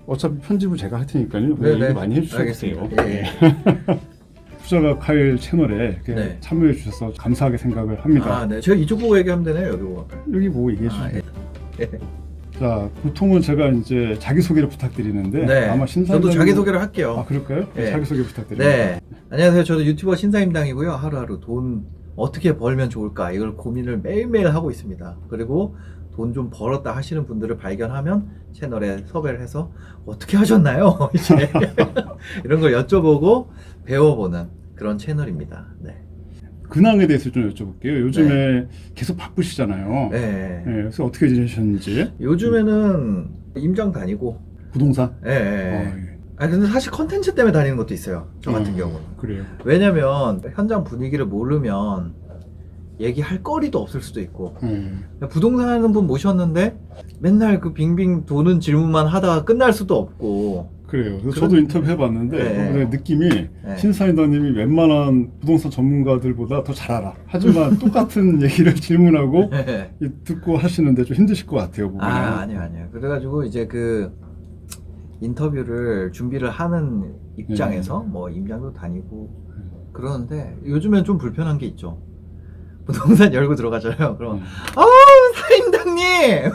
어차피 편집을 제가 할 테니까요. 네네. 얘기 많이 해주셔도 돼요. 알겠습니다. 예. 투자가 카일 채널에 이렇게 네. 참여해 주셔서 감사하게 생각을 합니다. 아, 네. 제가 이쪽 보고 얘기하면 되나요? 여기 보고 할까요? 여기 보고 얘기해 주세요. 아, 예. 자, 보통은 제가 이제 자기소개를 부탁드리는데 네. 아마 신사임당 저도 자기소개를 할게요. 아, 그럴까요? 네. 자기소개 부탁드립니다. 네. 안녕하세요. 저도 유튜버 신사임당이고요. 하루하루 돈 어떻게 벌면 좋을까 이걸 고민을 매일매일 하고 있습니다. 그리고 돈 좀 벌었다 하시는 분들을 발견하면 채널에 섭외를 해서 어떻게 하셨나요? 이제 이런 걸 여쭤보고 배워보는 그런 채널입니다. 네. 근황에 대해서 좀 여쭤볼게요. 요즘에 계속 바쁘시잖아요. 네. 네, 그래서 어떻게 지내셨는지. 요즘에는 임장 다니고, 부동산? 예, 예. 예. 아, 근데 사실 컨텐츠 때문에 다니는 것도 있어요. 저 같은 경우는. 그래요. 왜냐면 현장 분위기를 모르면 얘기할 거리도 없을 수도 있고, 부동산 하는 분 모셨는데 맨날 그 빙빙 도는 질문만 하다가 끝날 수도 없고. 그래요. 그래서 저도 인터뷰 해봤는데 네. 느낌이 네. 신사임당님이 웬만한 부동산 전문가들보다 더 잘 알아. 하지만 똑같은 얘기를 질문하고 듣고 하시는데 좀 힘드실 것 같아요. 보면. 아니요. 그래가지고 이제 그 인터뷰를 준비를 하는 입장에서 뭐 임장도 다니고 그러는데 요즘엔 좀 불편한 게 있죠. 부동산 열고 들어가잖아요. 그럼 사임당님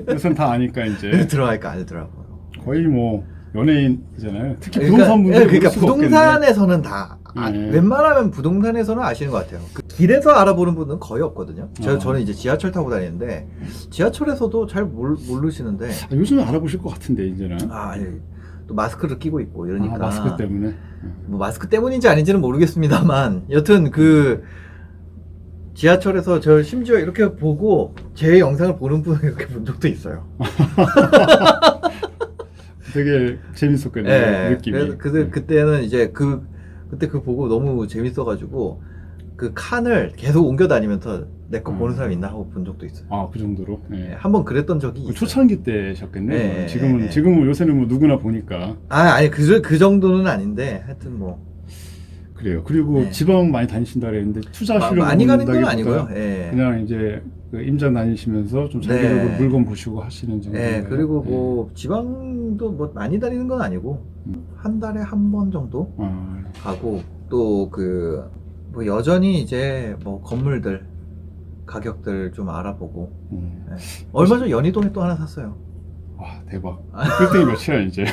요새는 다 아니까 이제 들어갈까 안 들어가고요. 거의 뭐 연예인이잖아요. 특히 그러니까, 부동산 분들 그러니까 부동산에서는 다 네. 웬만하면 부동산에서는 아시는 것 같아요. 그 길에서 알아보는 분은 거의 없거든요. 저는 이제 지하철 타고 다니는데 지하철에서도 잘 모르시는데 요즘은 알아보실 것 같은데 이제는. 아니, 또 마스크를 끼고 있고 이러니까 마스크 때문에. 뭐 마스크 때문인지 아닌지는 모르겠습니다만 여튼 그 지하철에서 저 심지어 이렇게 보고 제 영상을 보는 분을 이렇게 본 적도 있어요. 되게 재밌었거든요. 느낌이. 그래서 그때는 이제 그때 그 보고 너무 재밌어가지고 그 칸을 계속 옮겨 다니면서 내 거 보는 사람 있나 하고 본 적도 있어요. 아, 그 정도로. 네. 한번 그랬던 적이 있어요. 초창기 때셨겠네요. 네, 지금은 요새는 뭐 누구나 보니까. 아니 그 정도는 아닌데 하여튼 뭐 그래요. 그리고 지방 많이 다니신다 그랬는데 투자 실력 많이 가는 건 아니고요. 그냥 이제 그 임장 다니시면서 좀 장기적으로 네. 물건 보시고 하시는 정도. 그리고 뭐 지방도 뭐 많이 다니는 건 아니고 한 달에 한 번 정도 가고 또 그 뭐 여전히 이제 뭐 건물들 가격들 좀 알아보고 얼마 전 연희동에 또 하나 샀어요. 와, 대박. 빌딩이 몇이야 이제.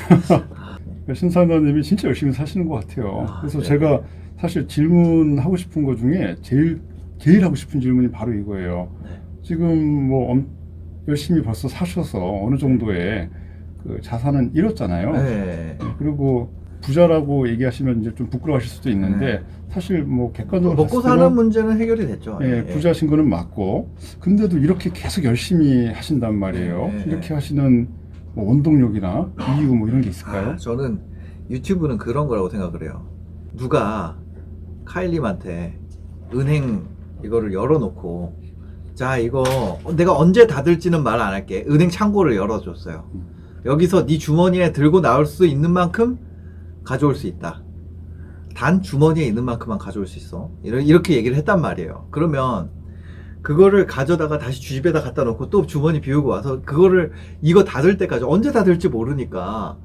신사임당님이 진짜 열심히 사시는 것 같아요. 그래서 제가 사실 질문하고 싶은 것 중에 제일 하고 싶은 질문이 바로 이거예요. 지금 뭐 열심히 벌써 사셔서 어느 정도의 그 자산은 잃었잖아요. 그리고 부자라고 얘기하시면 이제 좀 부끄러워하실 수도 있는데 사실 뭐 객관적으로 먹고 사는 문제는 해결이 됐죠. 부자신 거는 맞고 근데도 이렇게 계속 열심히 하신단 말이에요. 이렇게 하시는 뭐 원동력이나 이유 뭐 이런 게 있을까요? 저는 유튜브는 그런 거라고 생각을 해요. 누가 카일님한테 은행 이거를 열어놓고 자 이거 내가 언제 닫을지는 말 안 할게. 은행 창고를 열어줬어요. 여기서 네 주머니에 들고 나올 수 있는 만큼 가져올 수 있다. 단 주머니에 있는 만큼만 가져올 수 있어. 이렇게 얘기를 했단 말이에요. 그러면 그거를 가져다가 다시 주집에다 갖다 놓고 또 주머니 비우고 와서 그거를 이거 닫을 때까지 언제 닫을지 모르니까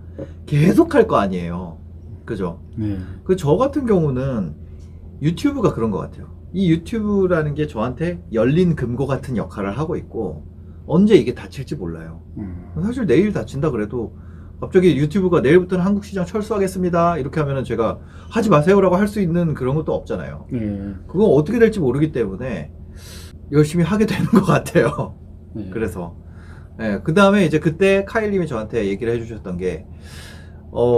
계속 할 거 아니에요. 그죠? 그 저 같은 경우는 유튜브가 그런 것 같아요. 이 유튜브라는 게 저한테 열린 금고 같은 역할을 하고 있고 언제 이게 닫힐지 몰라요. 사실 내일 닫힌다 그래도 갑자기 유튜브가 내일부터는 한국 시장 철수하겠습니다 이렇게 하면은 제가 하지 마세요라고 할 수 있는 그런 것도 없잖아요. 그건 어떻게 될지 모르기 때문에 열심히 하게 되는 것 같아요. 그래서 그 다음에 이제 그때 카일님이 저한테 얘기를 해주셨던 게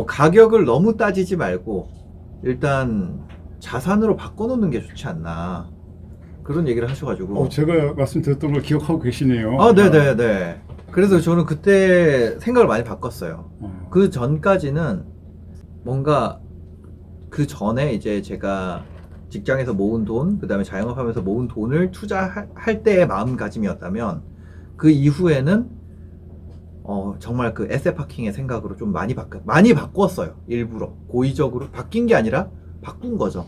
가격을 너무 따지지 말고 일단 자산으로 바꿔놓는 게 좋지 않나 그런 얘기를 하셔가지고 제가 말씀드렸던 걸 기억하고 계시네요. 네네네. 그래서 저는 그때 생각을 많이 바꿨어요. 그 전까지는 뭔가 그 전에 이제 제가 직장에서 모은 돈, 그 다음에 자영업하면서 모은 돈을 투자할 때의 마음가짐이었다면 그 이후에는 정말 그 에세파킹의 생각으로 좀 많이 바꿨어요. 일부러 고의적으로 바뀐 게 아니라 바꾼 거죠.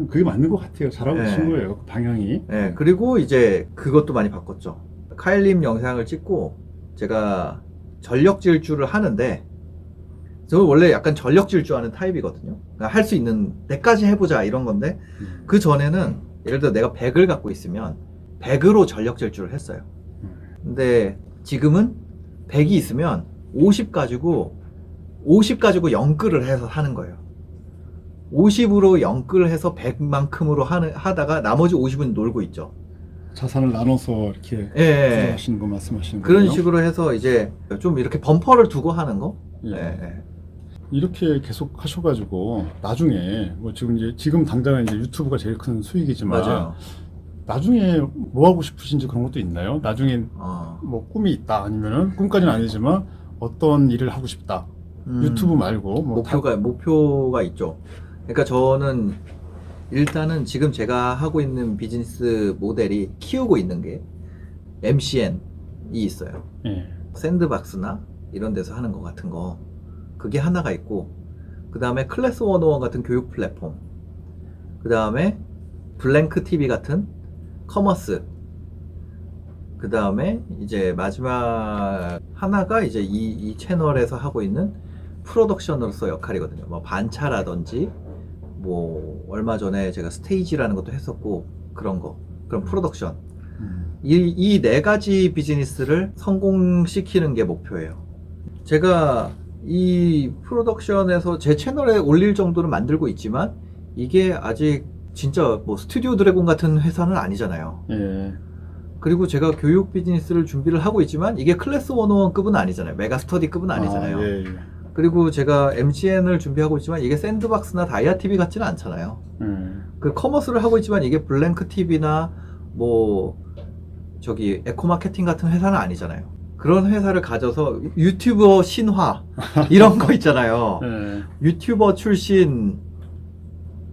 그게 맞는 것 같아요. 잘하고 계신 거예요. 그 방향이. 그리고 이제 그것도 많이 바꿨죠. 카일님 영상을 찍고 제가 전력 질주를 하는데 저 원래 약간 전력 질주하는 타입이거든요. 그러니까 할 수 있는 데까지 해보자 이런 건데 그 전에는 예를 들어 내가 100을 갖고 있으면 100으로 전력 질주를 했어요. 근데 지금은 100이 있으면 50 가지고 0끌을 해서 하는 거예요. 50으로 0끌 해서 100만큼으로 하다가 나머지 50은 놀고 있죠. 자산을 나눠서 이렇게 예. 구조하시는 거 말씀하시는 그런 거예요? 식으로 해서 이제 좀 이렇게 범퍼를 두고 하는 거. 예. 예. 이렇게 계속 하셔가지고 나중에 뭐 지금 당장은 이제 유튜브가 제일 큰 수익이지만 맞아요. 나중에 뭐 하고 싶으신지 그런 것도 있나요? 나중에 뭐 꿈이 있다 아니면은 꿈까지는 아니지만 어떤 일을 하고 싶다. 유튜브 말고 뭐 목표가 있죠. 그러니까 저는 일단은 지금 제가 하고 있는 비즈니스 모델이 키우고 있는 게 MCN이 있어요. 예. 샌드박스나 이런 데서 하는 것 같은 거 그게 하나가 있고, 그 다음에 클래스 101 같은 교육 플랫폼, 그 다음에 블랭크 TV 같은 커머스, 그 다음에 이제 마지막 하나가 이제 이 채널에서 하고 있는 프로덕션으로서 역할이거든요. 뭐 반차라든지 뭐 얼마 전에 제가 스테이지라는 것도 했었고 그런 프로덕션, 이 네 가지 비즈니스를 성공시키는 게 목표예요. 제가 이 프로덕션에서 제 채널에 올릴 정도는 만들고 있지만 이게 아직 진짜 뭐 스튜디오 드래곤 같은 회사는 아니잖아요. 예. 그리고 제가 교육 비즈니스를 준비를 하고 있지만 이게 클래스 101급은 아니잖아요. 메가 스터디급은 아니잖아요. 예. 그리고 제가 MCN을 준비하고 있지만 이게 샌드박스나 다이아 TV 같지는 않잖아요. 그 커머스를 하고 있지만 이게 블랭크 TV나 뭐 저기 에코마케팅 같은 회사는 아니잖아요. 그런 회사를 가져서 유튜버 신화 이런 거 있잖아요. 예. 유튜버 출신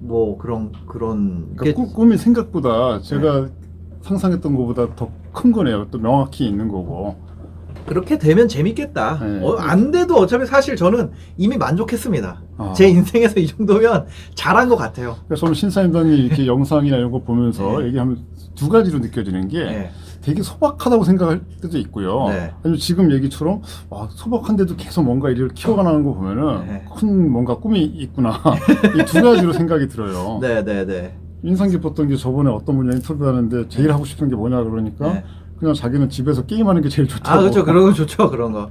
뭐 그런 그러니까 꿈이 생각보다 제가 상상했던 것보다 더 큰 거네요. 또 명확히 있는 거고. 그렇게 되면 재밌겠다. 네. 안 돼도 어차피 사실 저는 이미 만족했습니다. 아. 제 인생에서 이 정도면 잘한 것 같아요. 그래서 저는 신사임당이 이렇게 영상이나 이런 거 보면서 네. 얘기하면 두 가지로 느껴지는 게 네. 되게 소박하다고 생각할 때도 있고요. 네. 아니면 지금 얘기처럼 와, 소박한데도 계속 뭔가 일을 키워가는 거 보면은 네. 큰 뭔가 꿈이 있구나. 이 두 가지로 생각이 들어요. 네네네. 인상 깊었던 게 저번에 어떤 분이 인터뷰하는데 제일 하고 싶은 게 뭐냐 그러니까 네. 그냥 자기는 집에서 게임하는 게 제일 좋다고. 아, 그렇죠. 그런 거 좋죠. 그런 거.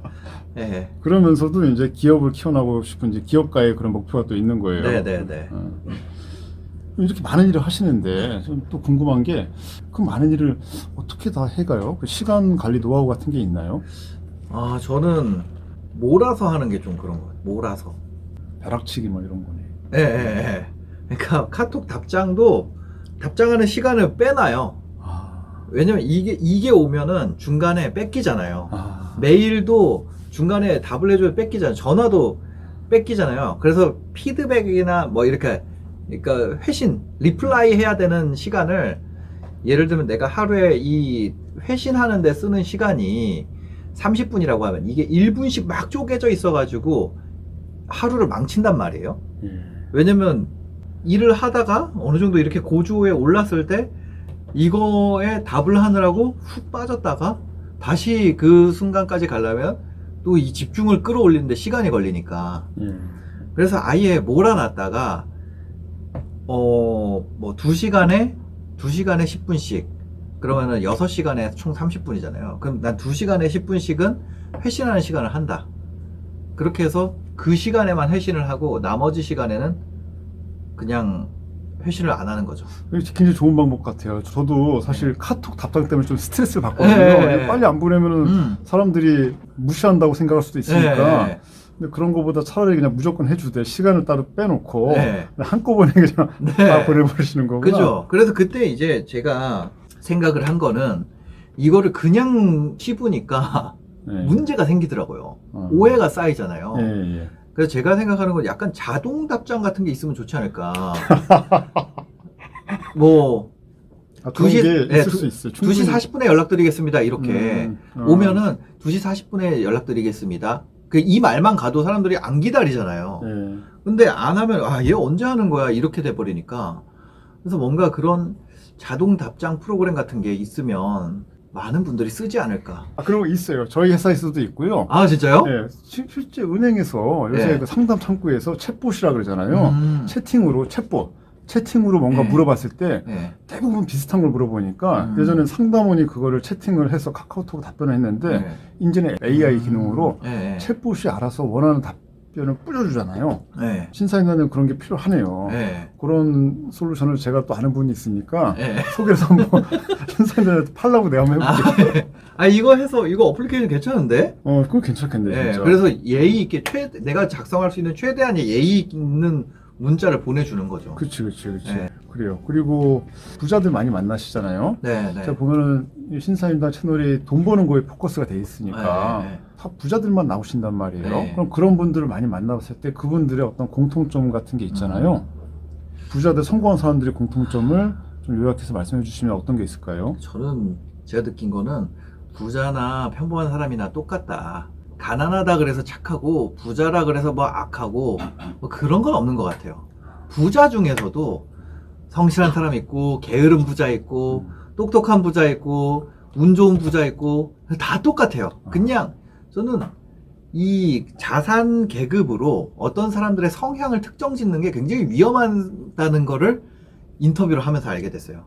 네. 그러면서도 이제 기업을 키워나가고 싶은 이제 기업가의 그런 목표가 또 있는 거예요. 네네네. 이렇게 많은 일을 하시는데 좀 또 궁금한 게 그 많은 일을 어떻게 다 해가요? 그 시간 관리 노하우 같은 게 있나요? 아, 저는 몰아서 하는 게 좀 그런 거예요. 몰아서. 벼락치기 뭐 이런 거네. 예, 예, 예. 그러니까 카톡 답장하는 시간을 빼놔요. 왜냐면 이게 오면은 중간에 뺏기잖아요. 메일도 중간에 답을 해줘야 뺏기잖아요. 전화도 뺏기잖아요. 그래서 피드백이나 뭐 이렇게, 그러니까 회신, 리플라이 해야 되는 시간을, 예를 들면 내가 하루에 이 회신하는 데 쓰는 시간이 30분이라고 하면 이게 1분씩 막 쪼개져 있어가지고 하루를 망친단 말이에요. 왜냐면 일을 하다가 어느 정도 이렇게 고조에 올랐을 때 이거에 답을 하느라고 훅 빠졌다가 다시 그 순간까지 가려면 또 이 집중을 끌어올리는데 시간이 걸리니까. 그래서 아예 몰아놨다가 뭐 2시간에 10분씩, 그러면은 6시간에 총 30분이잖아요. 그럼 난 2시간에 10분씩은 회신하는 시간을 한다. 그렇게 해서 그 시간에만 회신을 하고 나머지 시간에는 그냥 회신을 안 하는 거죠. 굉장히 좋은 방법 같아요. 저도 사실 카톡 답장 때문에 좀 스트레스를 받거든요. 네. 빨리 안 보내면은 사람들이 무시한다고 생각할 수도 있으니까. 네. 근데 그런 거보다 차라리 그냥 무조건 해주되 시간을 따로 빼놓고 네. 한꺼번에 그냥 네. 다 보내버리시는 거구나. 그죠. 그래서 그때 이제 제가 생각을 한 거는 이거를 그냥 씹으니까 문제가 생기더라고요. 오해가 쌓이잖아요. 예. 그래서 제가 생각하는 건 약간 자동 답장 같은 게 있으면 좋지 않을까. 뭐 그런 게 있을 수 있어요. 2시 40분에 연락드리겠습니다. 이렇게 오면은 2시 40분에 연락드리겠습니다. 이 말만 가도 사람들이 안 기다리잖아요. 근데 안 하면 얘 언제 하는 거야 이렇게 돼버리니까. 그래서 뭔가 그런 자동 답장 프로그램 같은 게 있으면 많은 분들이 쓰지 않을까. 그런 거 있어요. 저희 회사에서도 있고요. 아 진짜요? 네, 실제 은행에서 요새 네. 그 상담 창구에서 챗봇이라 그러잖아요. 채팅으로 뭔가 네. 물어봤을 때 네. 대부분 비슷한 걸 물어보니까 예전엔 상담원이 그거를 채팅을 해서 카카오톡 답변을 했는데 네. 이제는 AI 기능으로 네. 챗봇이 알아서 원하는 답변을 뿌려주잖아요. 네. 신사임당은 그런 게 필요하네요. 네. 그런 솔루션을 제가 또 아는 분이 있으니까 네. 소개해서 한번 신사임당한테 팔라고 내가 한번 해볼게요. 이거 해서 이거 어플리케이션 괜찮은데? 그거 괜찮겠네, 네. 진짜. 그래서 예의 있게 내가 작성할 수 있는 최대한의 예의 있는 문자를 보내주는 거죠. 그치. 네. 그래요. 그리고 부자들 많이 만나시잖아요. 네. 네. 제가 보면은 이 신사임당 채널이 돈 버는 거에 포커스가 돼 있으니까 네. 다 부자들만 나오신단 말이에요. 네. 그럼 그런 분들을 많이 만나봤을 때 그분들의 어떤 공통점 같은 게 있잖아요. 부자들 성공한 사람들의 공통점을 좀 요약해서 말씀해 주시면 어떤 게 있을까요? 저는 제가 느낀 거는 부자나 평범한 사람이나 똑같다. 가난하다 그래서 착하고 부자라 그래서 뭐 악하고 뭐 그런 건 없는 것 같아요. 부자 중에서도 성실한 사람 있고 게으른 부자 있고 똑똑한 부자 있고 운 좋은 부자 있고 다 똑같아요. 그냥 저는 이 자산 계급으로 어떤 사람들의 성향을 특정 짓는 게 굉장히 위험하다는 거를 인터뷰를 하면서 알게 됐어요.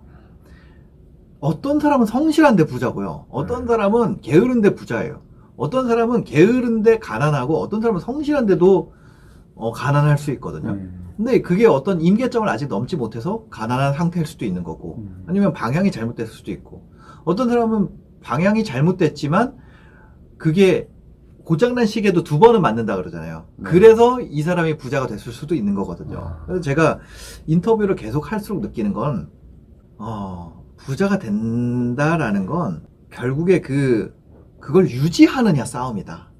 어떤 사람은 성실한데 부자고요. 어떤 사람은 게으른데 부자예요. 어떤 사람은 게으른데 가난하고 어떤 사람은 성실한데도 가난할 수 있거든요. 근데 그게 어떤 임계점을 아직 넘지 못해서 가난한 상태일 수도 있는 거고 아니면 방향이 잘못됐을 수도 있고 어떤 사람은 방향이 잘못됐지만 그게 고장난 시계도 2번은 맞는다 그러잖아요. 그래서 이 사람이 부자가 됐을 수도 있는 거거든요. 그래서 제가 인터뷰를 계속 할수록 느끼는 건 부자가 된다라는 건 결국에 그걸 유지하느냐 싸움이다.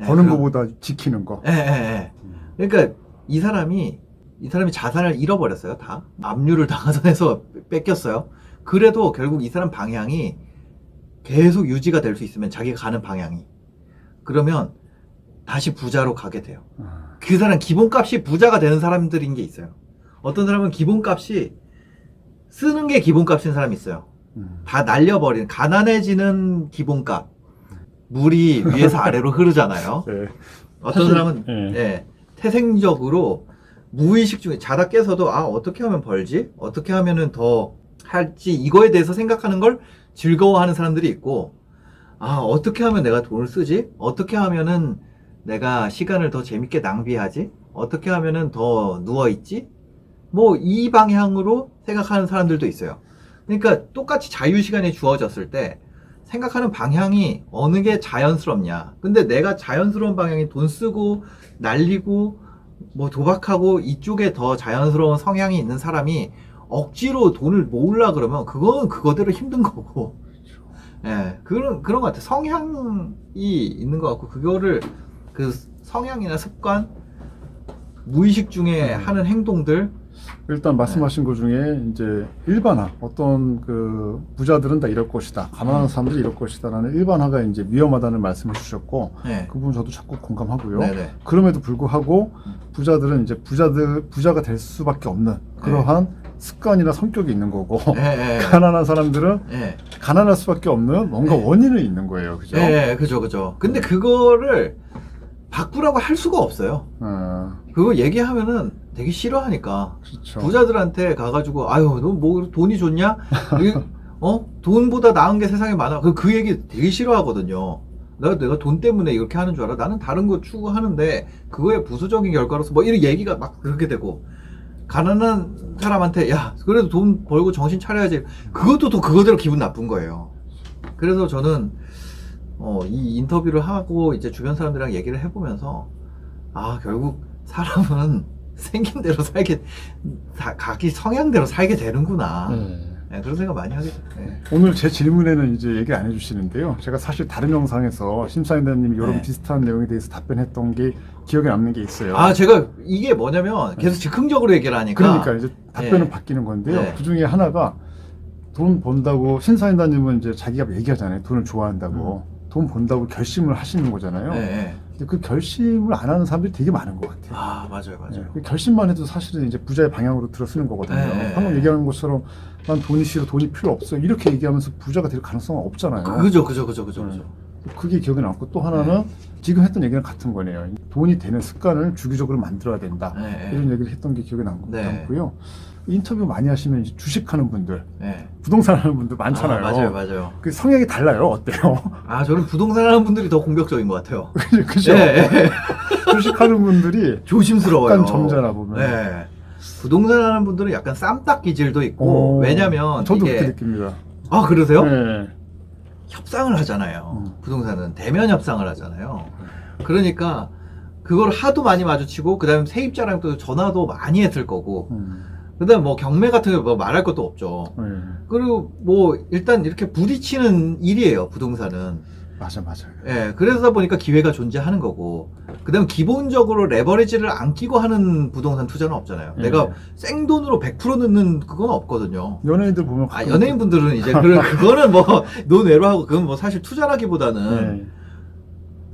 버는 것보다 지키는 거. 예. 그러니까 이 사람이 자산을 잃어버렸어요. 다 압류를 당해서 해서 뺏겼어요. 그래도 결국 이 사람 방향이 계속 유지가 될 수 있으면 자기가 가는 방향이 그러면 다시 부자로 가게 돼요. 그 사람 기본값이 부자가 되는 사람들인 게 있어요. 어떤 사람은 기본값이 쓰는 게 기본값인 사람이 있어요. 다 날려버리는 가난해지는 기본값. 물이 위에서 아래로 흐르잖아요. 네. 어떤 사실, 사람은 태생적으로 무의식 중에 자다 깨서도 어떻게 하면 벌지? 어떻게 하면은 더 할지 이거에 대해서 생각하는 걸 즐거워하는 사람들이 있고 어떻게 하면 내가 돈을 쓰지? 어떻게 하면은 내가 시간을 더 재밌게 낭비하지? 어떻게 하면은 더 누워있지? 뭐 이 방향으로 생각하는 사람들도 있어요. 그러니까 똑같이 자유시간이 주어졌을 때 생각하는 방향이 어느 게 자연스럽냐. 근데 내가 자연스러운 방향이 돈 쓰고 날리고 뭐 도박하고 이쪽에 더 자연스러운 성향이 있는 사람이 억지로 돈을 모으려 그러면 그거는 그거대로 힘든 거고. 예, 그런 것 같아. 성향이 있는 것 같고, 그거를, 그 성향이나 습관, 무의식 중에 하는 행동들. 일단 말씀하신 것 중에 이제 일반화, 어떤 그 부자들은 다 이럴 것이다, 가난한 사람들이 이럴 것이다라는 일반화가 이제 위험하다는 말씀을 주셨고, 네. 그 부분 저도 자꾸 공감하고요. 네네. 그럼에도 불구하고 부자들은 이제 부자가 될 수밖에 없는 그러한 습관이나 성격이 있는 거고, 가난한 사람들은 가난할 수밖에 없는 뭔가 원인은 있는 거예요, 그죠? 네, 그죠. 근데 그거를 바꾸라고 할 수가 없어요. 그거 얘기하면은 되게 싫어하니까. 그렇죠. 부자들한테 가가지고, 너 뭐 돈이 좋냐? 돈보다 나은 게 세상에 많아. 그 얘기 되게 싫어하거든요. 내가 돈 때문에 이렇게 하는 줄 알아? 나는 다른 거 추구하는데, 그거의 부수적인 결과로서 뭐 이런 얘기가 막 그렇게 되고, 가난한 사람한테, 야, 그래도 돈 벌고 정신 차려야지. 그것도 또 그거대로 기분 나쁜 거예요. 그래서 저는, 이 인터뷰를 하고 이제 주변 사람들이랑 얘기를 해보면서, 결국 사람은 생긴 대로 각기 성향대로 살게 되는구나. 네, 그런 생각 많이 하게 돼요. 오늘 제 질문에는 이제 얘기 안 해주시는데요. 제가 사실 다른 영상에서 심사위원님이 이런 비슷한 내용에 대해서 답변했던 게 기억에 남는 게 있어요. 제가 이게 뭐냐면 계속 즉흥적으로 얘기를 하니까. 그러니까 이제 답변은 바뀌는 건데요. 그 중에 하나가 돈 번다고 심사위원님은 이제 자기가 얘기하잖아요. 돈을 좋아한다고. 돈 번다고 결심을 하시는 거잖아요. 네. 근데 그 결심을 안 하는 사람들이 되게 많은 것 같아요. 아, 맞아요. 네, 그 결심만 해도 사실은 이제 부자의 방향으로 들어서는 거거든요. 네. 방금 얘기하는 것처럼 난 돈이 싫어, 돈이 필요 없어 이렇게 얘기하면서 부자가 될 가능성은 없잖아요. 그죠. 그게 기억에 남고 또 하나는 지금 했던 얘기랑 같은 거네요. 돈이 되는 습관을 주기적으로 만들어야 된다. 네. 이런 얘기를 했던 게 기억에 네. 남고요. 인터뷰 많이 하시면 이제 주식하는 분들, 네. 부동산 하는 분들 많잖아요. 아, 맞아요. 그 성향이 달라요. 어때요? 아, 저는 부동산 하는 분들이 더 공격적인 것 같아요. 그죠? 네. 주식하는 분들이 조심스러워요. 약간 점잖아 보면. 네. 부동산 하는 분들은 약간 쌈딱 기질도 있고, 왜냐면 저도 이게 그렇게 느낍니다. 아, 그러세요? 네. 협상을 하잖아요. 부동산은 대면 협상을 하잖아요. 그러니까 그걸 하도 많이 마주치고 그다음에 세입자랑 또 전화도 많이 했을 거고 그다음 뭐 경매 같은 거 뭐 말할 것도 없죠. 그리고 뭐 일단 이렇게 부딪히는 일이에요, 부동산은. 맞아요. 예, 그러다 보니까 기회가 존재하는 거고 그다음 기본적으로 레버리지를 안 끼고 하는 부동산 투자는 없잖아요. 예. 내가 생돈으로 100% 넣는 그건 없거든요. 연예인들 보면 아, 연예인분들은 이제 그거는 뭐 논외로 하고 그건 뭐 사실 투자라기보다는 네.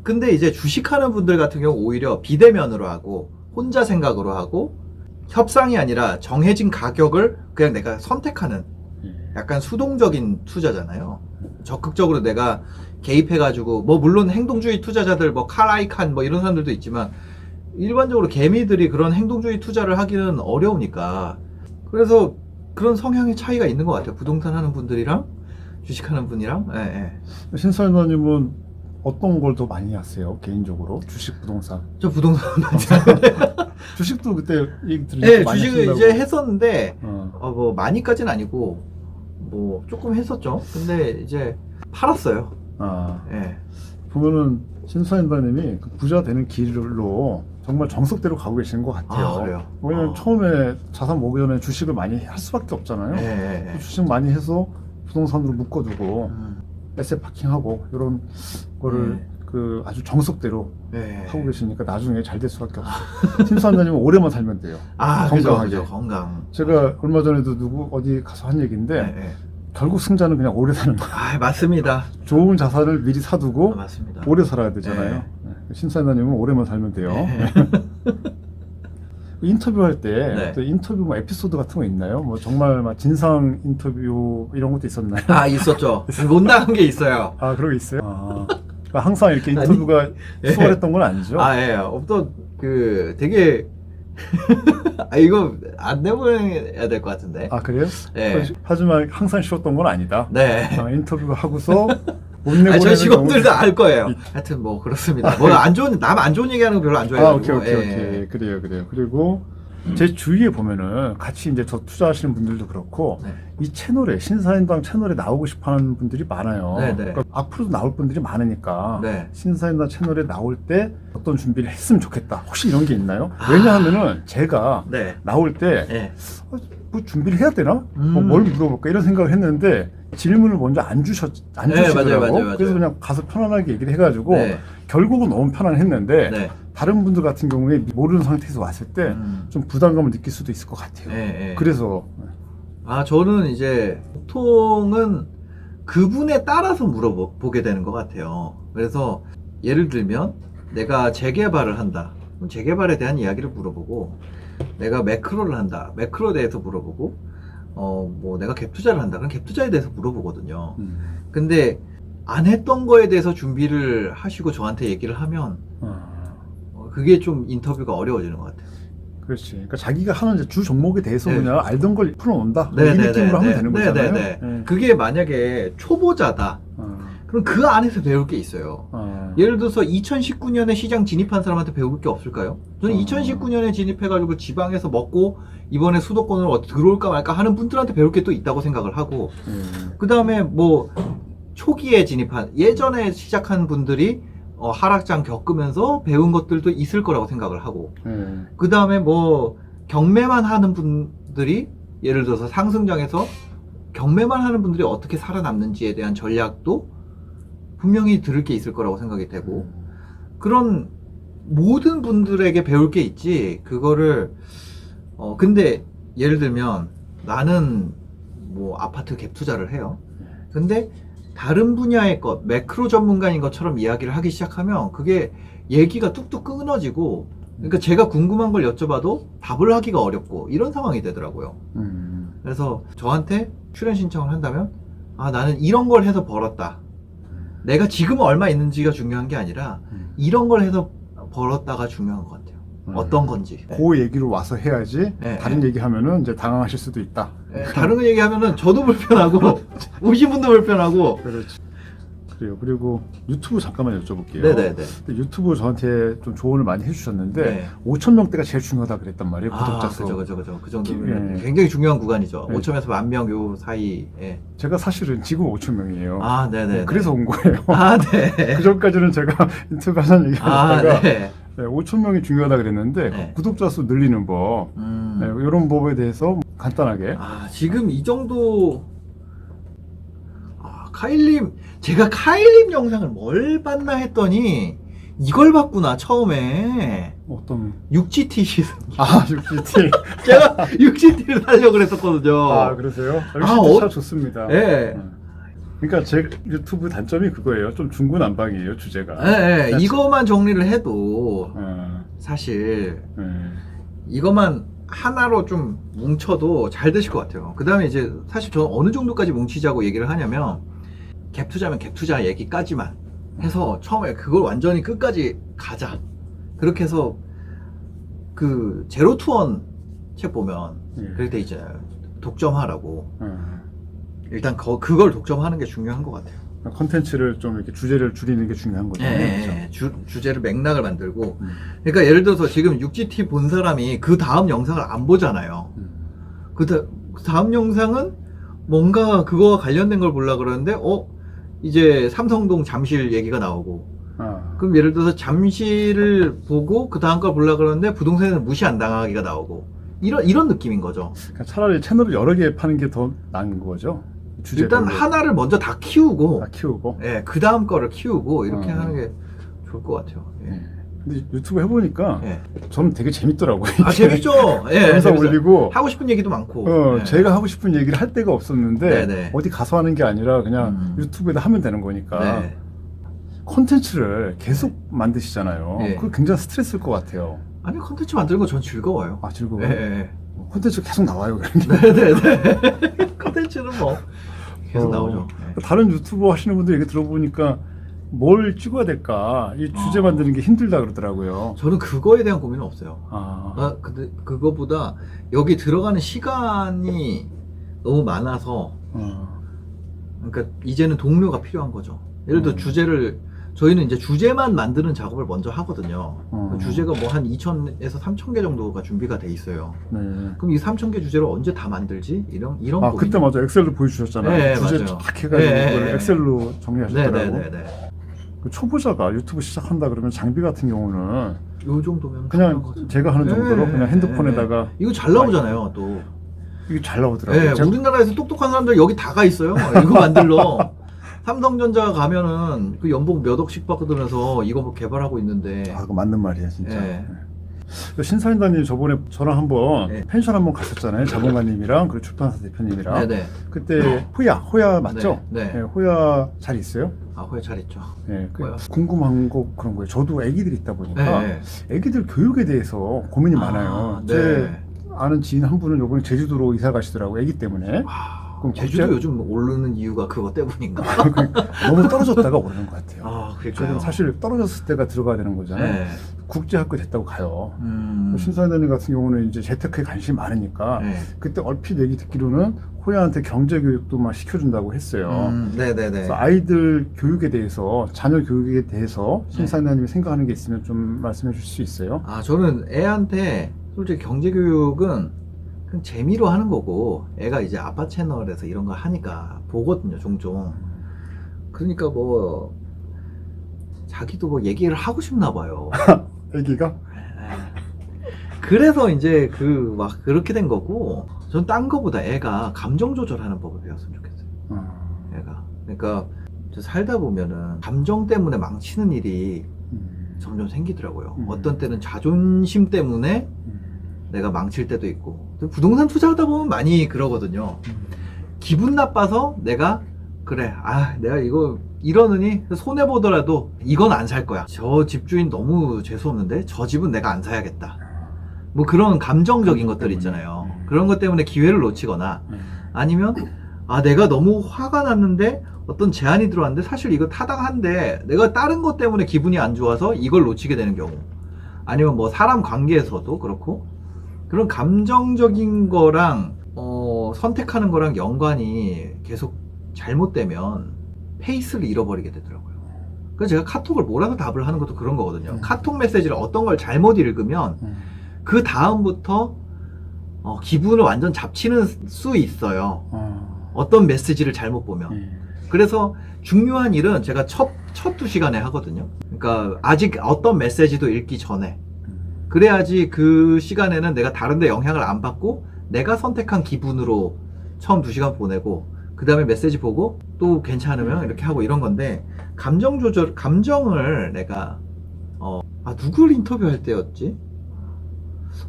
근데 이제 주식하는 분들 같은 경우 오히려 비대면으로 하고 혼자 생각으로 하고 협상이 아니라 정해진 가격을 그냥 내가 선택하는 약간 수동적인 투자잖아요. 적극적으로 내가 개입해가지고 뭐 물론 행동주의 투자자들 뭐 칼아이칸 뭐 이런 사람들도 있지만 일반적으로 개미들이 그런 행동주의 투자를 하기는 어려우니까 그래서 그런 성향의 차이가 있는 것 같아요. 부동산 하는 분들이랑 주식하는 분이랑. 신사임당님은 어떤 걸 더 많이 하세요? 개인적으로 주식, 부동산. 저 부동산 많이 하는데. 주식도 그때 얘기 들으니까 네, 많이 주식을 하신다고. 이제 했었는데 어. 뭐 많이까지는 아니고 뭐 조금 했었죠. 근데 이제 팔았어요. 아, 예. 보면은 신사임당님이 그 부자 되는 길로 정말 정석대로 가고 계시는 것 같아요. 아, 그래요? 왜냐면 처음에 자산 모으기 전에 주식을 많이 할 수밖에 없잖아요. 예. 주식 많이 해서 부동산으로 묶어두고 음. 에셋 파킹하고 이런 거를 그 아주 정석대로 예. 하고 계시니까 나중에 잘 될 수밖에 없어요. 신사임당님은 오래만 살면 돼요. 아, 건강하게. 그죠. 건강. 제가 얼마 전에도 누구 어디 가서 한 얘기인데 예. 결국 승자는 그냥 오래 사는 거예요. 아, 맞습니다. 좋은 자산을 미리 사두고 맞습니다. 오래 살아야 되잖아요. 네. 신사임당님은 오래만 살면 돼요. 예. 인터뷰할 때 네. 또 인터뷰 뭐 에피소드 같은 거 있나요? 뭐 정말 막 진상 인터뷰 이런 것도 있었나요? 아, 있었죠. 못 나간 게 있어요. 아 그런 게 있어요? 아, 그러니까 항상 이렇게 인터뷰가 예. 수월했던 건 아니죠? 아, 예. 또, 되게, 아, 이거 안 내보내야 될 것 같은데. 아 그래요? 예. 하지만 항상 쉬웠던 건 아니다. 네. 아, 인터뷰 하고서 못 아, 내보내는 저희 직원들도 경우도 알 거예요. 있- 하여튼 뭐, 그렇습니다. 뭐, 남 안 좋은 얘기하는 거 별로 안 아 좋아해가지고. 오케이 예. 그래요. 그리고 제 주위에 보면은 같이 이제 저 투자하시는 분들도 그렇고 네. 이 채널에 신사임당 채널에 나오고 싶어하는 분들이 많아요. 네. 그러니까 앞으로도 나올 분들이 많으니까 네. 신사임당 채널에 나올 때 어떤 준비를 했으면 좋겠다. 혹시 이런 게 있나요? 왜냐하면은 제가 네. 나올 때 예. 뭐 준비를 해야 되나? 뭐 뭘 물어볼까 이런 생각을 했는데 질문을 먼저 안 네, 주시더라고. 맞아요. 그래서 그냥 가서 편안하게 얘기를 해가지고 네. 결국은 너무 편안했는데 네. 다른 분들 같은 경우에 모르는 상태에서 왔을 때 좀 부담감을 느낄 수도 있을 것 같아요. 예. 그래서 아, 저는 이제 보통은 그분에 따라서 물어보게 되는 것 같아요. 그래서 예를 들면 내가 재개발을 한다. 그럼 재개발에 대한 이야기를 물어보고 내가 매크로를 한다. 매크로에 대해서 물어보고 뭐 내가 갭 투자를 한다. 그럼 갭 투자에 대해서 물어보거든요. 근데 안 했던 거에 대해서 준비를 하시고 저한테 얘기를 하면 그게 좀 인터뷰가 어려워지는 것 같아요. 그렇지. 그러니까 자기가 하는 이제 주 종목에 대해서 네. 그냥 알던 걸 풀어놓는다. 이 느낌으로 하면 되는 거잖아요. 네. 그게 만약에 초보자다. 그럼 그 안에서 배울 게 있어요. 예를 들어서 2019년에 시장 진입한 사람한테 배울 게 없을까요? 저는 2019년에 진입해가지고 지방에서 먹고 이번에 수도권으로 어떻게 들어올까 말까 하는 분들한테 배울 게 또 있다고 생각을 하고 그 다음에 뭐 초기에 진입한 예전에 시작한 분들이 하락장 겪으면서 배운 것들도 있을 거라고 생각을 하고 그 다음에 뭐 경매만 하는 분들이 예를 들어서 상승장에서 경매만 하는 분들이 어떻게 살아남는지에 대한 전략도 분명히 들을 게 있을 거라고 생각이 되고 그런 모든 분들에게 배울 게 있지 그거를 근데 예를 들면 나는 뭐 아파트 갭 투자를 해요. 근데 다른 분야의 것, 매크로 전문가인 것처럼 이야기를 하기 시작하면 그게 얘기가 뚝뚝 끊어지고, 그러니까 제가 궁금한 걸 여쭤봐도 답을 하기가 어렵고 이런 상황이 되더라고요. 그래서 저한테 출연 신청을 한다면 아, 나는 이런 걸 해서 벌었다. 내가 지금 얼마 있는지가 중요한 게 아니라 이런 걸 해서 벌었다가 중요한 것 같아요. 어떤 건지. 그 얘기로 와서 해야지 네, 다른 네. 얘기하면은 이제 당황하실 수도 있다. 다른 거 얘기하면은 저도 불편하고 오신 분도 불편하고. 그렇지. 그래요. 그리고 유튜브 잠깐만 여쭤볼게요. 네네네. 근데 유튜브 저한테 좀 조언을 많이 해주셨는데 네. 5,000명대가 제일 중요하다 그랬단 말이에요. 구독자 수. 그죠. 그 정도면 예. 굉장히 중요한 구간이죠. 네. 5천에서 10,000명 요 사이에. 제가 사실은 지금 5,000명이에요. 아, 네네. 그래서 온 거예요. 아, 네. 그 전까지는 제가 인터뷰 하는 얘기 아, 하다가 네. 5,000명이 중요하다 그랬는데 네. 구독자 수 늘리는 법 이런 법에 대해서 간단하게 아, 지금 이 정도. 아, 카일님, 제가 카일님 영상을 뭘 봤나 했더니 이걸 봤구나, 처음에. 어떤 6GT 시즌. UGT 제가 6GT를 사려고 그랬었거든요. 그러세요? 아, UGT 참 좋습니다. 네. 그러니까 제 유튜브 단점이 그거예요. 좀 중구난방이에요, 주제가. 네, 이거만 정리를 해도 어, 사실 네. 이것만 하나로 좀 뭉쳐도 잘 되실 것 같아요. 그 다음에 이제 사실 저는 어느 정도까지 뭉치자고 얘기를 하냐면 갭 투자면 갭 투자 얘기까지만 해서 처음에 그걸 완전히 끝까지 가자. 그렇게 해서 그 제로 투원 책 보면 예. 그렇게 돼 있잖아요. 독점하라고. 어. 일단 그걸 독점하는 게 중요한 것 같아요. 컨텐츠를 좀 이렇게 주제를 줄이는 게 중요한 거죠. 예, 주제를 맥락을 만들고. 그러니까 예를 들어서 지금 6GT 본 사람이 그 다음 영상을 안 보잖아요. 그 다음 영상은 뭔가 그거와 관련된 걸 보려고 그러는데, 이제 삼성동 잠실 얘기가 나오고. 그럼 예를 들어서 잠실을 보고 그 다음 걸 보려고 그러는데 부동산에서 무시 안 당하기가 나오고. 이런 느낌인 거죠. 그러니까 차라리 채널을 여러 개 파는 게 더 나은 거죠. 일단 하나를 먼저 다 키우고, 다 키우고. 예, 그 다음 거를 키우고 이렇게 어. 하는 게 좋을 것 같아요. 예. 근데 유튜브 해보니까 예. 저는 되게 재밌더라고요. 아, 재밌죠? 예. 영상 재밌어요. 올리고 하고 싶은 얘기도 많고. 예. 제가 하고 싶은 얘기를 할 데가 없었는데 네네. 어디 가서 하는 게 아니라 그냥 유튜브에다 하면 되는 거니까 네. 콘텐츠를 계속 만드시잖아요. 예. 그거 굉장히 스트레스일 것 같아요. 아니, 컨텐츠 만드는 거 전 즐거워요. 아 즐거워요? 예, 예. 콘텐츠 계속 나와요. 그런 게. 네네네. 컨텐츠는 뭐 계속 나오죠. 예. 다른 유튜버 하시는 분들 얘기 들어보니까 뭘 찍어야 될까 이 주제 만드는 게 힘들다 그러더라고요. 저는 그거에 대한 고민은 없어요. 아, 근데 그거보다 여기 들어가는 시간이 너무 많아서, 그러니까 이제는 동료가 필요한 거죠. 예를 들어 주제를, 저희는 이제 주제만 만드는 작업을 먼저 하거든요. 그 주제가 뭐 한 2,000에서 3,000개 정도가 준비가 돼 있어요. 네. 그럼 이 3,000개 주제를 언제 다 만들지? 이런 아 고민. 그때 맞아 엑셀로 보여주셨잖아요. 네, 주제 맞아요. 쫙 해가지고 네, 그걸 네, 엑셀로 정리하셨더라고. 네네네네. 그 초보자가 유튜브 시작한다 그러면 장비 같은 경우는 요 정도면 그냥 제가 하는 정도로 네, 그냥 핸드폰에다가 이거 잘 나오잖아요, 또. 이게 잘 나오더라고요. 네, 제가- 우리나라에서 똑똑한 사람들 여기 다 가 있어요. 이거 만들러. 삼성전자 가면은 그 연봉 몇 억씩 받으면서 이거 뭐 개발하고 있는데. 아, 그거 맞는 말이야 진짜. 네. 그 신사임당님 저번에 저랑 한번 네. 펜션 한번 갔었잖아요. 자본가님이랑 그리고 출판사 대표님이랑. 네네. 그때 호야 맞죠? 네, 네. 호야 잘 있어요? 아, 후회 잘했죠. 네, 그 호야. 궁금한 거 그런 거예요. 저도 애기들이 있다 보니까 네. 애기들 교육에 대해서 고민이 아, 많아요. 네. 제 아는 지인 한 분은 요번에 제주도로 이사 가시더라고요. 애기 때문에. 그럼 제주도 국제- 요즘 오르는 이유가 그거 때문인가? 너무 떨어졌다가 오르는 것 같아요. 아, 그럴까요? 저는 사실 떨어졌을 때가 들어가야 되는 거잖아요. 네. 국제학교 됐다고 가요. 음. 신사임당님 같은 경우는 이제 재테크에 관심이 많으니까 네. 그때 얼핏 얘기 듣기로는 호야한테 경제 교육도 막 시켜준다고 했어요. 네네네. 그래서 아이들 교육에 대해서 자녀 교육에 대해서 신사임당님이 생각하는 게 있으면 좀 말씀해 주실 수 있어요? 아, 저는 애한테 솔직히 경제교육은 그냥 재미로 하는 거고, 애가 이제 아빠 채널에서 이런 거 하니까 보거든요, 종종. 그러니까 뭐, 자기도 뭐 얘기를 하고 싶나 봐요. 애기가? 그래서 이제 막 그렇게 된 거고, 전 딴 거보다 애가 감정 조절하는 법을 배웠으면 좋겠어요. 애가. 그러니까 저 살다 보면은 감정 때문에 망치는 일이 점점 생기더라고요. 어떤 때는 자존심 때문에 내가 망칠 때도 있고, 부동산 투자하다 보면 많이 그러거든요. 기분 나빠서 내가 그래, 내가 이거 이러느니 손해보더라도 이건 안 살 거야. 저 집주인 너무 재수없는데 저 집은 내가 안 사야겠다. 뭐 그런 감정적인 것들 있잖아요. 그런 것 때문에 기회를 놓치거나 아니면 내가 너무 화가 났는데 어떤 제안이 들어왔는데 사실 이거 타당한데 내가 다른 것 때문에 기분이 안 좋아서 이걸 놓치게 되는 경우, 아니면 뭐 사람 관계에서도 그렇고 그런 감정적인 거랑 선택하는 거랑 연관이 계속 잘못되면 페이스를 잃어버리게 되더라고요. 그래서 제가 카톡을 몰아서 답을 하는 것도 그런 거거든요. 카톡 메시지를 어떤 걸 잘못 읽으면 그 다음부터 기분을 완전 잡치는 수 있어요. 어떤 메시지를 잘못 보면. 그래서 중요한 일은 제가 첫 2시간에 하거든요. 그러니까 아직 어떤 메시지도 읽기 전에. 그래야지 그 시간에는 내가 다른데 영향을 안 받고 내가 선택한 기분으로 처음 2시간 보내고 그 다음에 메시지 보고 또 괜찮으면 이렇게 하고 이런 건데, 감정을 내가 누굴 인터뷰할 때였지?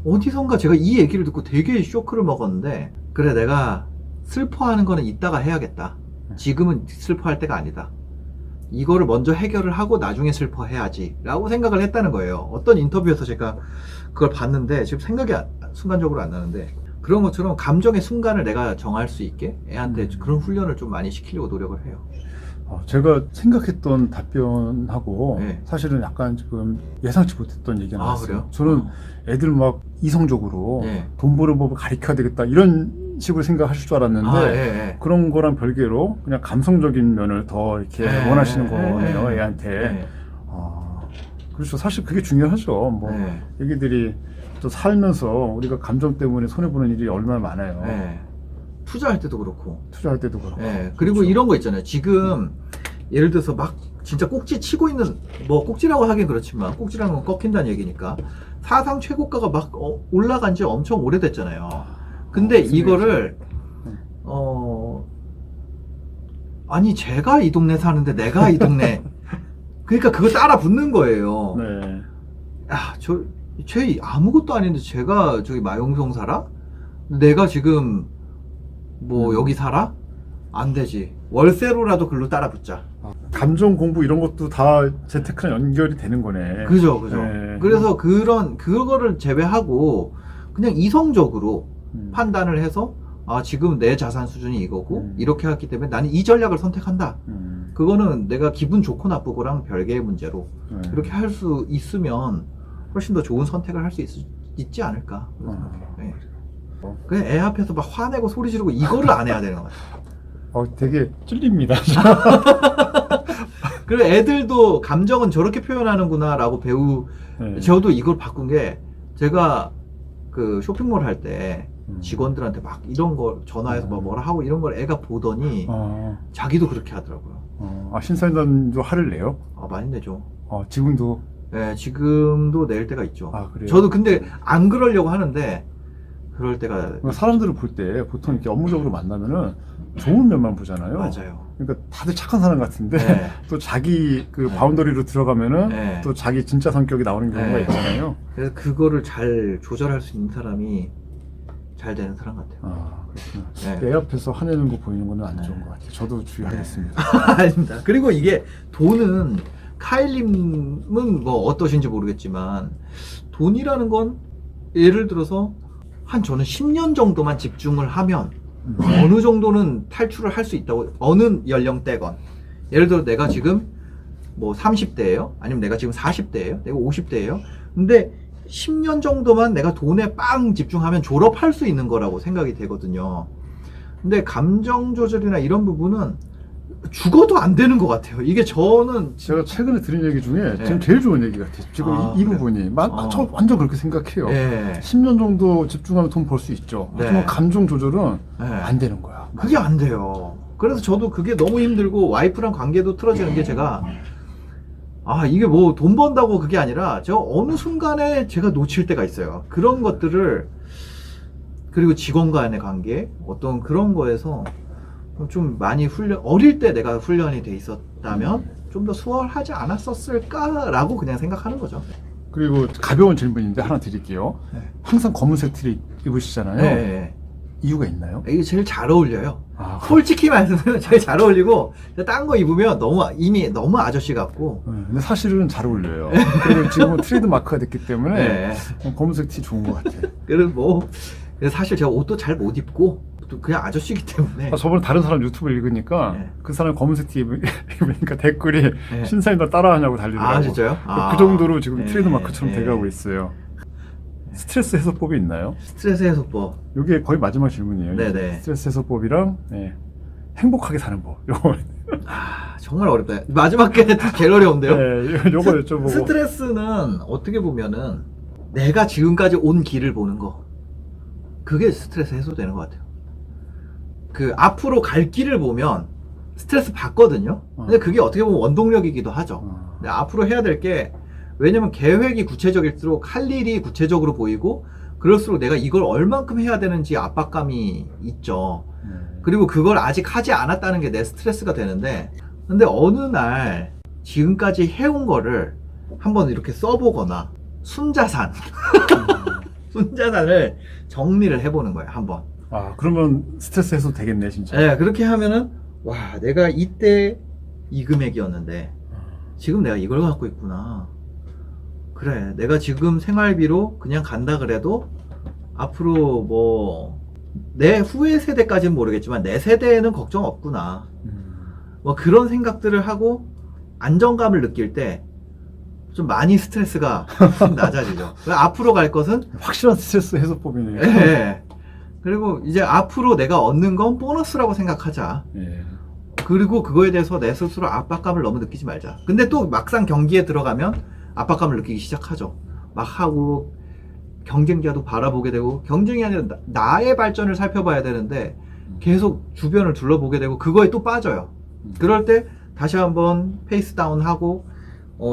어디선가 제가 이 얘기를 듣고 되게 쇼크를 먹었는데, 그래 내가 슬퍼하는 거는 이따가 해야겠다. 지금은 슬퍼할 때가 아니다. 이거를 먼저 해결을 하고 나중에 슬퍼해야지 라고 생각을 했다는 거예요. 어떤 인터뷰에서 제가 그걸 봤는데 지금 생각이 순간적으로 안 나는데, 그런 것처럼 감정의 순간을 내가 정할 수 있게 애한테 그런 훈련을 좀 많이 시키려고 노력을 해요. 제가 생각했던 답변하고 네. 사실은 약간 지금 예상치 못했던 얘기가 나왔어요. 그래요? 저는 애들 막 이성적으로 네. 돈 버는 법을 가르쳐야 되겠다 이런 식으로 생각하실 줄 알았는데 예. 그런 거랑 별개로 그냥 감성적인 면을 더 이렇게 원하시는 거네요, 애한테. 네. 그렇죠. 사실 그게 중요하죠. 뭐 네. 애기들이 또 살면서 우리가 감정 때문에 손해보는 일이 얼마나 많아요. 네. 투자할 때도 그렇고. 투자할 때도 그렇고. 네. 그리고 그렇죠. 이런 거 있잖아요. 지금 예를 들어서 막 진짜 꼭지 치고 있는, 뭐 꼭지라고 하긴 그렇지만 꼭지라는 건 꺾인다는 얘기니까 사상 최고가가 막 올라간 지 엄청 오래됐잖아요. 근데 이거를 아니 제가 이 동네 사는데 내가 이 동네 그러니까 그거 따라 붙는 거예요. 네. 쟤 아무것도 아닌데 제가 저기 마용성 살아? 내가 지금 뭐 여기 살아? 안 되지. 월세로라도 글로 따라 붙자. 감정 공부 이런 것도 다 재테크랑 연결이 되는 거네. 그죠. 네. 그래서 그거를 제외하고 그냥 이성적으로 판단을 해서 지금 내 자산 수준이 이거고 이렇게 했기 때문에 나는 이 전략을 선택한다. 그거는 내가 기분 좋고 나쁘고랑 별개의 문제로 이렇게 할 수 있으면 훨씬 더 좋은 선택을 할 수 있지 않을까 그런 생각해요. 네. 그냥 애 앞에서 막 화내고 소리 지르고 이거를 안 해야 되는 것 같아요. 되게 찔립니다. 그리고 애들도 감정은 저렇게 표현하는구나 라고 네. 저도 이걸 바꾼 게, 제가 그 쇼핑몰 할 때 직원들한테 막 이런 걸 전화해서 막 뭐라 하고 이런 걸 애가 보더니 자기도 그렇게 하더라고요. 신사임당도 화를 내요? 많이 내죠. 지금도? 네, 지금도 낼 때가 있죠. 그래요? 저도 근데 안 그러려고 하는데 그럴 때가 사람들을 볼 때 보통 이렇게 업무적으로 만나면은 좋은 면만 보잖아요. 맞아요. 그러니까 다들 착한 사람 같은데 네. 또 자기 그 바운더리로 들어가면은 네. 또 자기 진짜 성격이 나오는 경우가 네. 있잖아요. 그래서 그거를 잘 조절할 수 있는 사람이 잘 되는 사람 같아요. 그렇구나. 네. 애 앞에서 화내는 거 보이는 거는 안 좋은 것 같아요. 저도 주의하겠습니다. 아닙니다. 그리고 이게 돈은, 카일님은 뭐 어떠신지 모르겠지만 돈이라는 건 예를 들어서 저는 10년 정도만 집중을 하면 어느 정도는 탈출을 할 수 있다고, 어느 연령대건. 예를 들어 내가 지금 뭐 30대예요? 아니면 내가 지금 40대예요? 내가 50대예요? 근데 10년 정도만 내가 돈에 빵 집중하면 졸업할 수 있는 거라고 생각이 되거든요. 근데 감정 조절이나 이런 부분은 죽어도 안 되는 것 같아요. 이게 저는 제가 최근에 들은 얘기 중에 네. 지금 제일 좋은 얘기 같아요. 지금 이 그래요? 부분이 저 완전 그렇게 생각해요. 네. 10년 정도 집중하면 돈 벌 수 있죠. 네. 하지만 감정 조절은 네. 안 되는 거야. 그게 안 돼요. 그래서 저도 그게 너무 힘들고 와이프랑 관계도 틀어지는 게, 제가 이게 뭐 돈 번다고 그게 아니라 제가 어느 순간에 제가 놓칠 때가 있어요. 그런 것들을, 그리고 직원 간의 관계 어떤 그런 거에서 좀 많이 어릴 때 내가 훈련이 돼 있었다면 좀 더 수월하지 않았었을까라고 그냥 생각하는 거죠. 그리고 가벼운 질문인데 하나 드릴게요. 네. 항상 검은색 티를 입으시잖아요. 네. 이유가 있나요? 이게 제일 잘 어울려요. 아, 솔직히 말하면 제일 잘 어울리고 딴 거 입으면 이미 너무 아저씨 같고. 근데 사실은 잘 어울려요. 그리고 지금은 트레이드 마크가 됐기 때문에 네. 검은색 티 좋은 것 같아요. 그래서 사실 제가 옷도 잘 못 입고 또 그냥 아저씨기 때문에. 저번에 다른 사람 유튜브 읽으니까 네. 그 사람 검은색 티 입으니까 댓글이 네. 신사님 다 따라하냐고 달리더라고. 아 진짜요? 그 정도로 지금 네. 트레이드 마크처럼 네. 돼가고 있어요. 스트레스 해소법이 있나요? 스트레스 해소법. 이게 거의 마지막 질문이에요. 네네. 스트레스 해소법이랑 행복하게 사는 법. 요거. 정말 어렵다. 마지막 게 제일 어려운데요. 네, 요거 여쭤보고. 스트레스는 어떻게 보면은 내가 지금까지 온 길을 보는 거. 그게 스트레스 해소되는 것 같아요. 그 앞으로 갈 길을 보면 스트레스 받거든요. 근데 그게 어떻게 보면 원동력이기도 하죠. 근데 앞으로 해야 될 게, 왜냐면 계획이 구체적일수록 할 일이 구체적으로 보이고 그럴수록 내가 이걸 얼만큼 해야 되는지 압박감이 있죠. 그리고 그걸 아직 하지 않았다는 게 내 스트레스가 되는데, 근데 어느 날 지금까지 해온 거를 한번 이렇게 써보거나 순자산 순자산을 정리를 해보는 거예요. 한번. 그러면 스트레스 해소 되겠네, 진짜. 네, 그렇게 하면은 와, 내가 이때 이 금액이었는데 지금 내가 이걸 갖고 있구나. 그래, 내가 지금 생활비로 그냥 간다 그래도 앞으로 뭐 내 후의 세대까지는 모르겠지만 내 세대에는 걱정 없구나. 뭐 그런 생각들을 하고 안정감을 느낄 때 좀 많이 스트레스가 좀 낮아지죠. 앞으로 갈 것은 확실한 스트레스 해소법이네요. 네. 그리고 이제 앞으로 내가 얻는 건 보너스라고 생각하자. 예. 그리고 그거에 대해서 내 스스로 압박감을 너무 느끼지 말자. 근데 또 막상 경기에 들어가면 압박감을 느끼기 시작하죠. 막 하고 경쟁자도 바라보게 되고, 경쟁이 아니라 나의 발전을 살펴봐야 되는데 계속 주변을 둘러보게 되고 그거에 또 빠져요. 그럴 때 다시 한번 페이스 다운 하고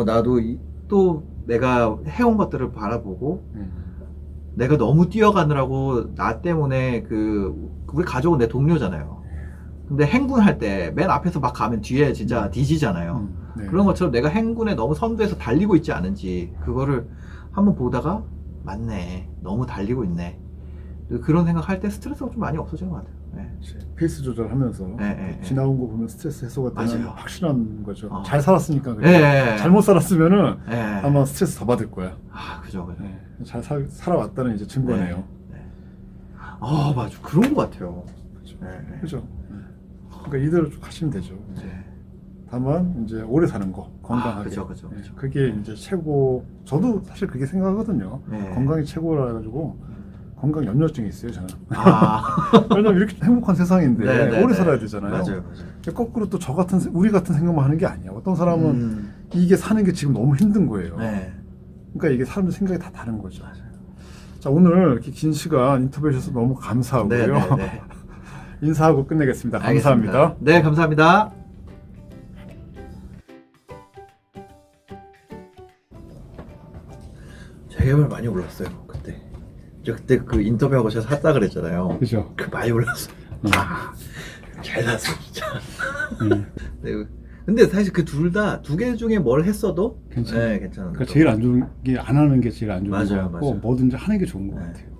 나도 또 내가 해온 것들을 바라보고, 내가 너무 뛰어가느라고 나 때문에 우리 가족은 내 동료잖아요. 근데 행군할 때 맨 앞에서 막 가면 뒤에 진짜 뒤지잖아요. 네. 그런 것처럼 내가 행군에 너무 선두에서 달리고 있지 않은지 그거를 한번 보다가 맞네, 너무 달리고 있네, 그런 생각할 때 스트레스가 좀 많이 없어지는 것 같아요. 네. 페이스 조절하면서 지나온 거 보면 스트레스 해소가 되는 맞아요. 확실한 거죠. 잘 살았으니까. 그래. 네. 잘못 살았으면은 네. 아마 스트레스 더 받을 거야. 그죠. 네. 잘 살아왔다는 이제 증거네요. 네. 맞아. 그런 것 같아요. 네. 그죠. 그러니까 이대로 쭉 가시면 되죠. 네. 다만 이제 오래 사는 거, 건강하게. 그죠. 네. 그게 이제 최고. 저도 사실 그게 생각하거든요. 네. 건강이 최고라 가지고 건강 염려증이 있어요, 저는. 왜냐면 이렇게 행복한 세상인데 네, 오래 네. 살아야 되잖아요. 맞아요. 거꾸로 또 우리 같은 생각만 하는 게 아니야. 어떤 사람은 이게 사는 게 지금 너무 힘든 거예요. 네. 그러니까 이게 사람들 생각이 다 다른 거죠. 자, 오늘 이렇게 긴 시간 인터뷰해 주셔서 너무 감사하고요. 네. 인사하고 끝내겠습니다. 알겠습니다. 감사합니다. 네, 감사합니다. 재개발 많이 올랐어요, 그때. 그때 그 인터뷰하고 제가 샀다 그랬잖아요. 그죠. 많이 올랐어. 잘 샀어, 진짜. 네. 근데 사실 그 두 개 중에 뭘 했어도 괜찮아요. 괜찮은 그러니까 제일 안 좋은 게 안 하는 게 제일 안 좋은 맞아요, 것 같고 맞아요. 뭐든지 하는 게 좋은 것 네. 같아요.